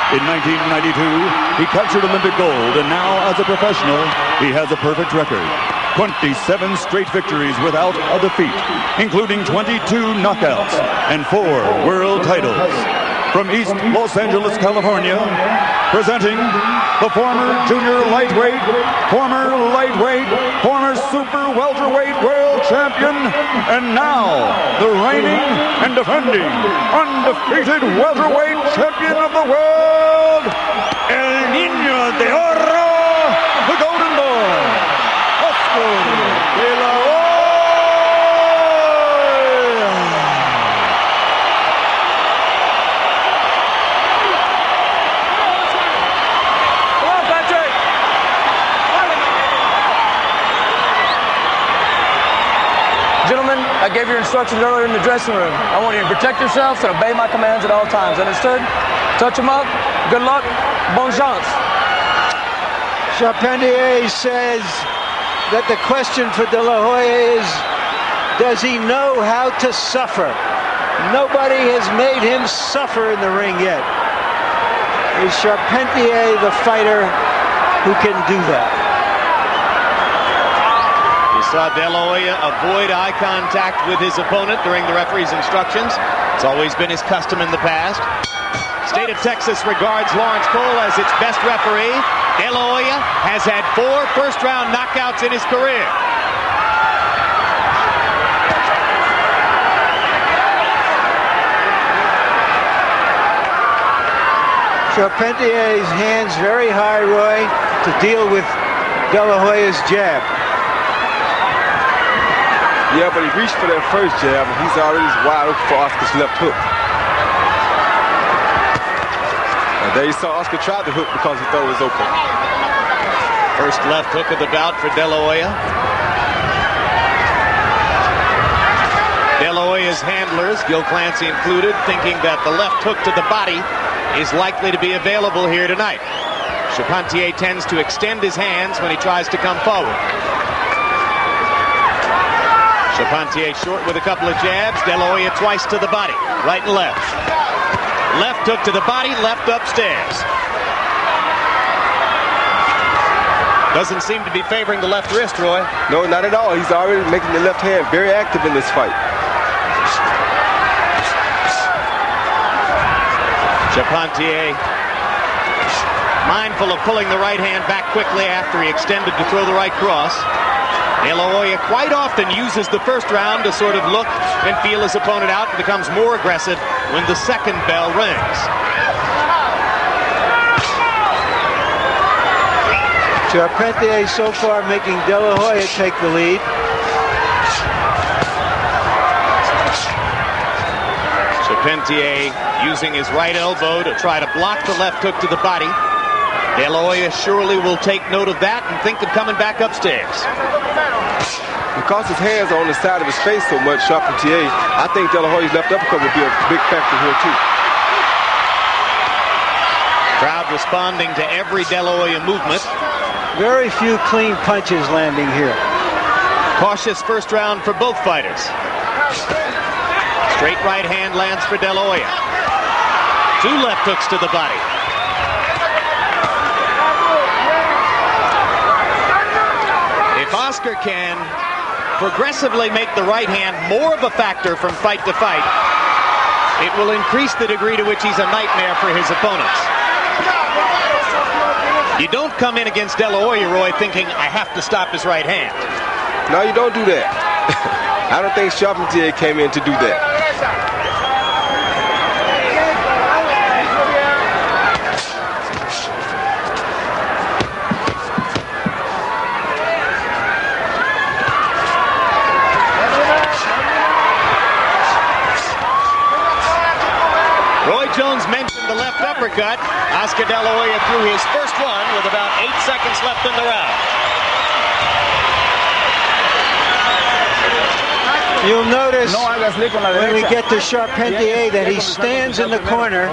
In 1992, he captured Olympic gold, and now as a professional, he has a perfect record. 27 straight victories without a defeat, including 22 knockouts and 4 world titles. From East Los Angeles, California, presenting the former junior lightweight, former super welterweight world champion, and now the reigning and defending undefeated welterweight champion of the world, El Niño de Oro, the Golden Boy, Oscar de la Hoya. Gentlemen, I gave your instructions earlier in the dressing room. I want you to protect yourselves and obey my commands at all times. Understood? Touch them up. Good luck. Bon chance. Charpentier says that the question for De La Hoya is, does he know how to suffer? Nobody has made him suffer in the ring yet. Is Charpentier the fighter who can do that? You saw De La Hoya avoid eye contact with his opponent during the referee's instructions. It's always been his custom in the past. State of Texas regards Lawrence Cole as its best referee. De La Hoya has had 4 first-round knockouts in his career. Charpentier's hands very high, Roy, to deal with De La Hoya's jab. Yeah, but he reached for that first jab, and he's already wide open for Oscar's left hook. And there you saw Oscar tried the hook because he thought it was open. First left hook of the bout for De La Hoya. De La Hoya's handlers, Gil Clancy included, thinking that the left hook to the body is likely to be available here tonight. Charpentier tends to extend his hands when he tries to come forward. Charpentier short with a couple of jabs. De La Hoya twice to the body, right and left. Left hook to the body, left upstairs. Doesn't seem to be favoring the left wrist, Roy. No, not at all. He's already making the left hand very active in this fight. Charpentier, mindful of pulling the right hand back quickly after he extended to throw the right cross. De La Hoya quite often uses the first round to sort of look and feel his opponent out and becomes more aggressive when the second bell rings. Charpentier so far making De La Hoya take the lead. Charpentier using his right elbow to try to block the left hook to the body. De La Hoya surely will take note of that and think of coming back upstairs. Because his hands are on the side of his face so much, Charpentier, I think De La Hoya's left uppercut would be a big factor here too. Crowd responding to every De La Hoya movement. Very few clean punches landing here. Cautious first round for both fighters. Straight right hand lands for De La Hoya. 2 left hooks to the body. If Oscar can progressively make the right hand more of a factor from fight to fight, it will increase the degree to which he's a nightmare for his opponents. You don't come in against De La Hoya, Roy, thinking, I have to stop his right hand. No, you don't do that. I don't think Charpentier came in to do that. Jones mentioned the left uppercut. Oscar De La Hoya threw his first one with about 8 seconds left in the round. You'll notice when we get to Charpentier that he stands in the corner.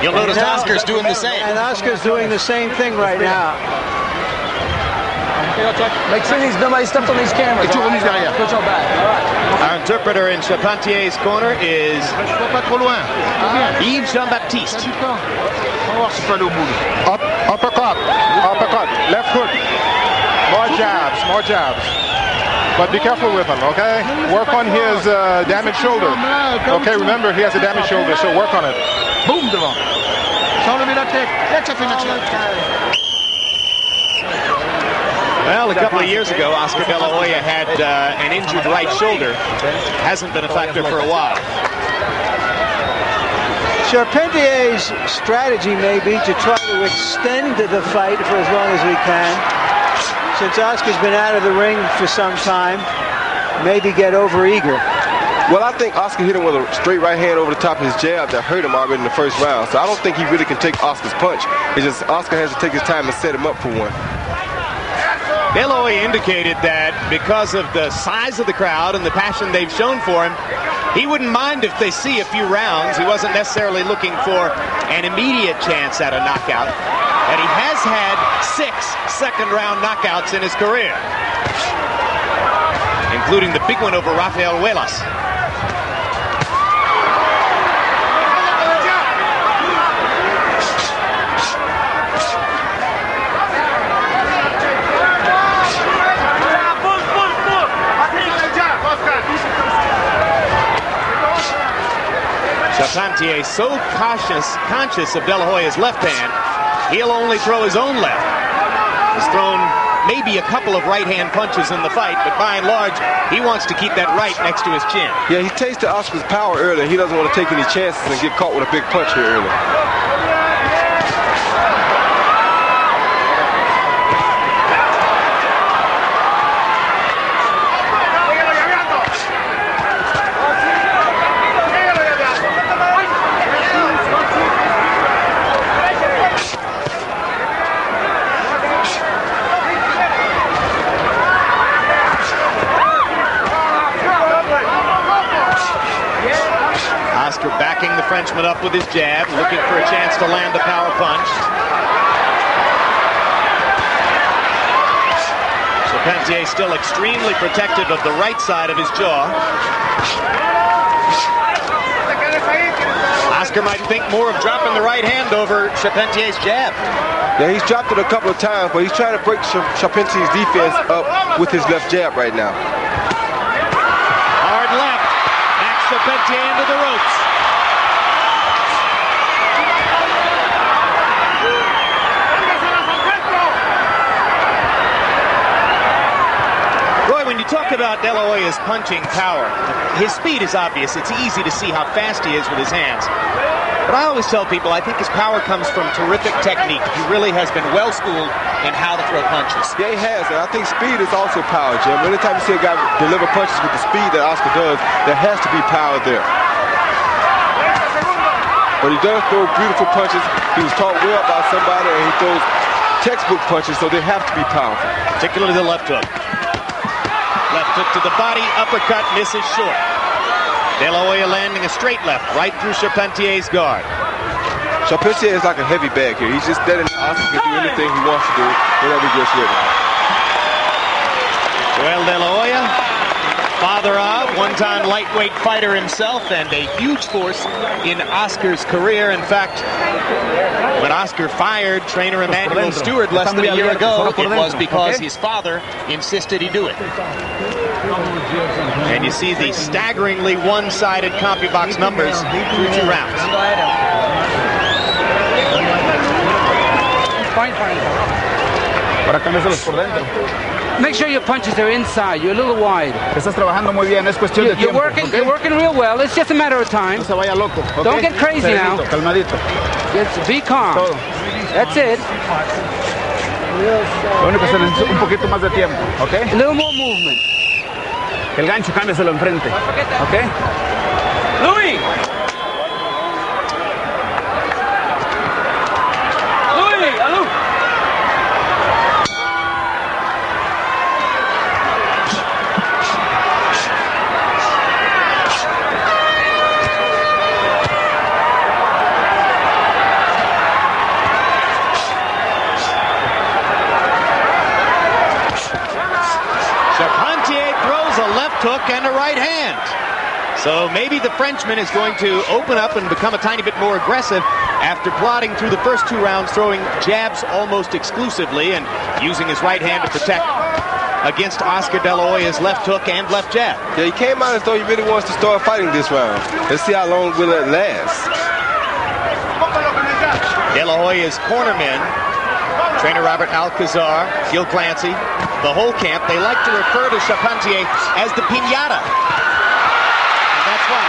You'll notice Oscar's doing the same. And Oscar's doing the same thing right now. Make sure nobody stepped on these cameras. Put your back. All right. Our interpreter in Charpentier's corner is Yves Jean-Baptiste. Uppercut, left hook. More jabs. But be careful with him, okay? Work on his damaged shoulder. Okay, remember he has a damaged shoulder, so work on it. Boom devant. Well, a couple of years ago, Oscar De La Hoya had an injured right shoulder. Hasn't been a factor for a while. Charpentier's strategy may be to try to extend the fight for as long as we can. Since Oscar's been out of the ring for some time, maybe get over-eager. Well, I think Oscar hit him with a straight right hand over the top of his jab that hurt him already in the first round. So I don't think he really can take Oscar's punch. It's just Oscar has to take his time and set him up for one. De La Hoya indicated that because of the size of the crowd and the passion they've shown for him, he wouldn't mind if they see a few rounds. He wasn't necessarily looking for an immediate chance at a knockout. And he has had 6 second-round knockouts in his career, including the big one over Rafael Huelas. Charpentier so conscious of De La Hoya's left hand, he'll only throw his own left. He's thrown maybe a couple of right-hand punches in the fight, but by and large, he wants to keep that right next to his chin. Yeah, he tasted Oscar's power earlier. He doesn't want to take any chances and get caught with a big punch here earlier. Backing the Frenchman up with his jab, looking for a chance to land a power punch. Charpentier still extremely protective of the right side of his jaw. Oscar might think more of dropping the right hand over Charpentier's jab. Yeah, he's dropped it a couple of times, but he's trying to break Charpentier's defense up with his left jab right now. Hard left. Backs Charpentier into the ropes. When you talk about De La Hoya's punching power, his speed is obvious. It's easy to see how fast he is with his hands. But I always tell people I think his power comes from terrific technique. He really has been well-schooled in how to throw punches. Yeah, he has. And I think speed is also power, Jim. Anytime you see a guy deliver punches with the speed that Oscar does, there has to be power there. But he does throw beautiful punches. He was taught well by somebody, and he throws textbook punches, so they have to be powerful. Particularly the left hook. Left hook to the body, uppercut, misses short. De La Hoya landing a straight left right through Charpentier's guard. Charpentier is like a heavy bag here. He's just letting Oscar can do anything he wants to do whenever he gets ready. Joel De La Hoya, father of, one-time lightweight fighter himself, and a huge force in Oscar's career. In fact, when Oscar fired trainer Emmanuel Stewart less than a year ago, it was because his father insisted he do it. And you see the staggeringly one-sided CompuBox numbers through 2 rounds. Make sure your punches are inside. You're a little wide. Estás trabajando muy bien. Es cuestión de You're tiempo. You're working real well. It's just a matter of time. No se vaya loco. Okay? Don't get crazy now. Calmadito. Just be calm. Todo. That's it. Lo único es un poquito más de tiempo, ¿ok? A little more movement. El gancho cámbiaselo enfrente, ¿ok? Louis! Louis! Alou! left hook and a right hand. So maybe the Frenchman is going to open up and become a tiny bit more aggressive after plodding through the first 2 rounds, throwing jabs almost exclusively and using his right hand to protect against Oscar De La Hoya's left hook and left jab. Yeah, he came out as though he really wants to start fighting this round. Let's see how long will it last. De La Hoya's cornermen, trainer Robert Alcazar, Gil Clancy, the whole camp, they like to refer to Charpentier as the piñata. And that's why.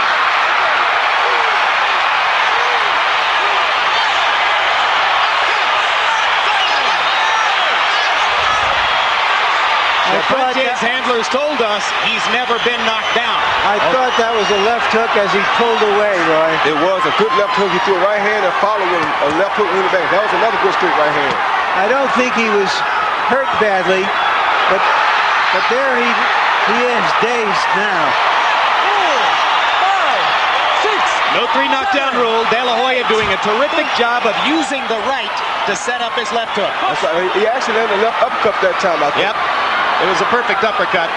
Charpentier's handlers told us he's never been knocked down. I thought that was a left hook as he pulled away, Roy. It was a good left hook. He threw a right hand and followed with a left hook in the back. That was another good straight right hand. I don't think he was hurt badly, but there he is, dazed now. 5, 6. No 3 knockdown rule. De La Hoya doing a terrific job of using the right to set up his left hook. That's right. He actually landed a left uppercut that time, I think. Yep. It was a perfect uppercut.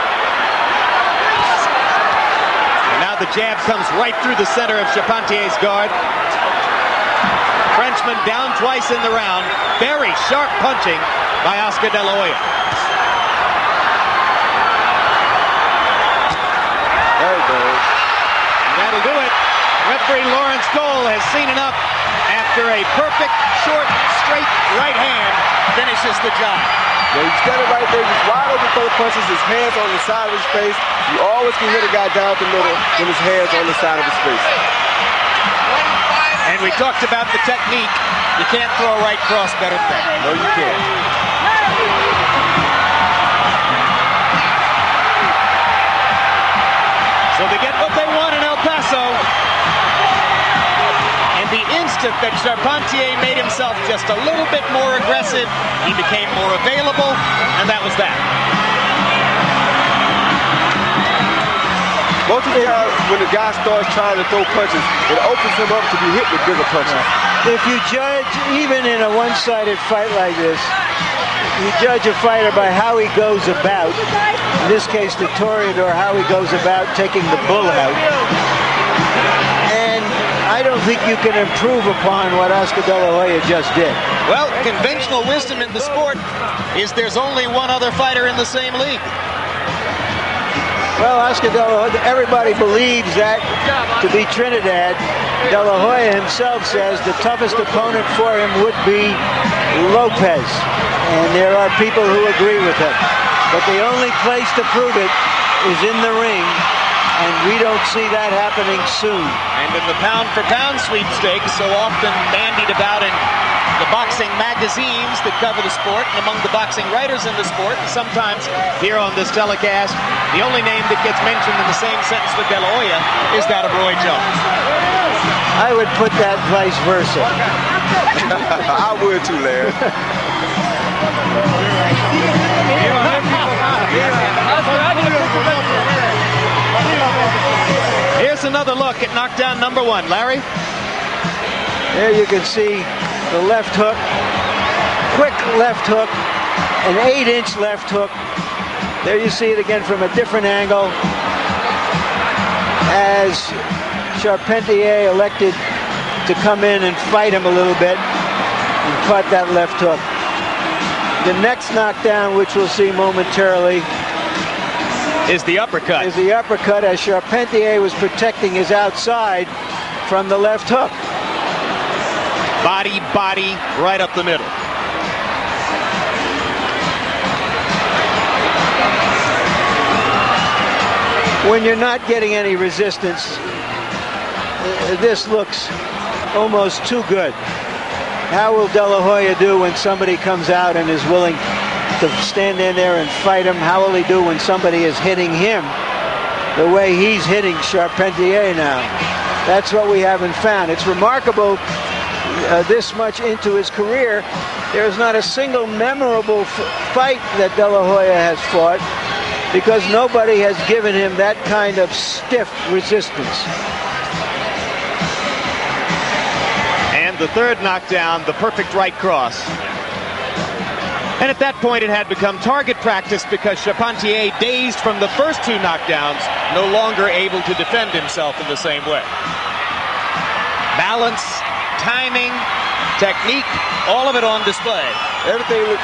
And now the jab comes right through the center of Charpentier's guard. Frenchman down twice in the round. Very sharp punching by Oscar De La Hoya. There it goes. And that'll do it. Referee Lawrence Cole has seen enough after a perfect, short, straight right hand finishes the job. Yeah, he's standing right there. He's wide open for the punches. His hands on the side of his face. You always can hit a guy down the middle when his hands on the side of his face. And we talked about the technique. You can't throw a right cross better than that. No, you can't. So they get what they want in El Paso. And the instant that Charpentier made himself just a little bit more aggressive, he became more available, and that was that. Most of the time, when the guy starts trying to throw punches, it opens him up to be hit with bigger punches. If you judge, even in a one-sided fight like this, you judge a fighter by how he goes about, in this case the Toreador, how he goes about taking the bull out. And I don't think you can improve upon what Oscar De La Hoya just did. Well, conventional wisdom in the sport is there's only one other fighter in the same league. Well, Oscar De La Hoya, everybody believes that to be Trinidad. De La Hoya himself says the toughest opponent for him would be Lopez. And there are people who agree with him. But the only place to prove it is in the ring. And we don't see that happening soon. And in the pound-for-pound sweepstakes, so often bandied about in the boxing magazines that cover the sport, and among the boxing writers in the sport, and sometimes here on this telecast, the only name that gets mentioned in the same sentence with De La Hoya is that of Roy Jones. I would put that vice versa. I would too, Larry. Here's another look at knockdown number 1. Larry? There you can see the left hook, quick left hook, an 8-inch left hook. There you see it again from a different angle as Charpentier elected to come in and fight him a little bit and caught that left hook. The next knockdown, which we'll see momentarily, is the uppercut. Is the uppercut as Charpentier was protecting his outside from the left hook. Body, right up the middle. When you're not getting any resistance, this looks almost too good. How will De La Hoya do when somebody comes out and is willing to stand in there and fight him? How will he do when somebody is hitting him the way he's hitting Charpentier now? That's what we haven't found. It's remarkable this much into his career, there is not a single memorable fight that De La Hoya has fought because nobody has given him that kind of stiff resistance. And the third knockdown, the perfect right cross. And at that point, it had become target practice because Charpentier, dazed from the first 2 knockdowns, no longer able to defend himself in the same way. Balance, timing, technique, all of it on display. Everything looked